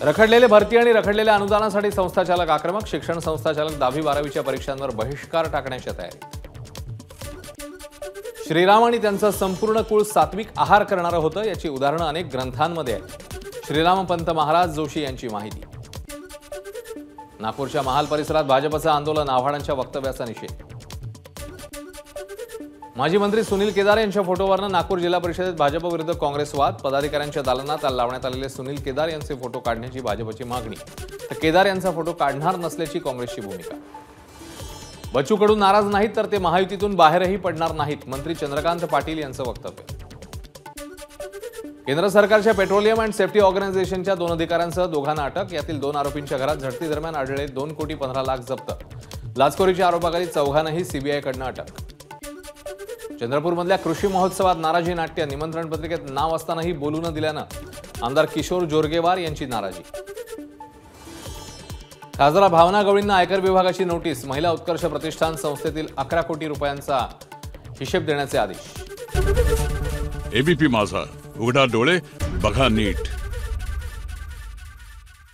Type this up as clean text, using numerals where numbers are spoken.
रखडलेले भरती आणि रखडलेल्या अनुदानासाठी संस्थाचालक आक्रमक. शिक्षण संस्थाचालक 10वी-12वीच्या परीक्षांवर बहिष्कार टाकण्याच्या तयारीत. श्रीराम आणि त्यांचं संपूर्ण कुळ सात्विक आहार करणारं होतं याची उदाहरणं अनेक ग्रंथांमध्ये आहेत. श्रीरामपंत महाराज जोशी यांची माहिती. नागपूरच्या महाल परिसरात भाजपचं आंदोलन. आव्हाडांच्या वक्तव्याचा निषेध. माजी मंत्री सुनील केदार यांच्या फोटोवरनं नागपूर जिल्हा परिषदेत भाजप विरुद्ध काँग्रेस वाद. पदाधिकाऱ्यांच्या दालनात लावण्यात आलेले सुनील केदार यांचे फोटो काढण्याची भाजपची मागणी. तर केदार यांचा फोटो काढणार नसल्याची काँग्रेसची भूमिका. बच्चू कडू नाराज नाहीत तर ते महायुतीतून बाहेरही पडणार नाहीत. मंत्री चंद्रकांत पाटील यांचं वक्तव्य. केंद्र सरकारच्या पेट्रोलियम अँड सेफ्टी ऑर्गनायझेशनच्या 2 अधिकाऱ्यांसह दोघांना अटक. यातील 2 आरोपींच्या घरात झडती दरम्यान आढळले 2,15,00,000 जप्त. लाचखोरीच्या आरोपाखाली चौघांनाही सीबीआयकडनं अटक. चंद्रपूरमधल्या कृषी महोत्सवात नाराजी नाट्य. निमंत्रण पत्रिकेत नाव असतानाही बोलू न दिल्यानं आमदार किशोर जोरगेवार यांची नाराजी. खासदार भावना गवळींना आयकर विभागाची नोटीस. महिला उत्कर्ष प्रतिष्ठान संस्थेतील 11 कोटी रुपयांचा हिशेब देण्याचे आदेश. एबीपी माझा, उघडा डोळे बघा नीट.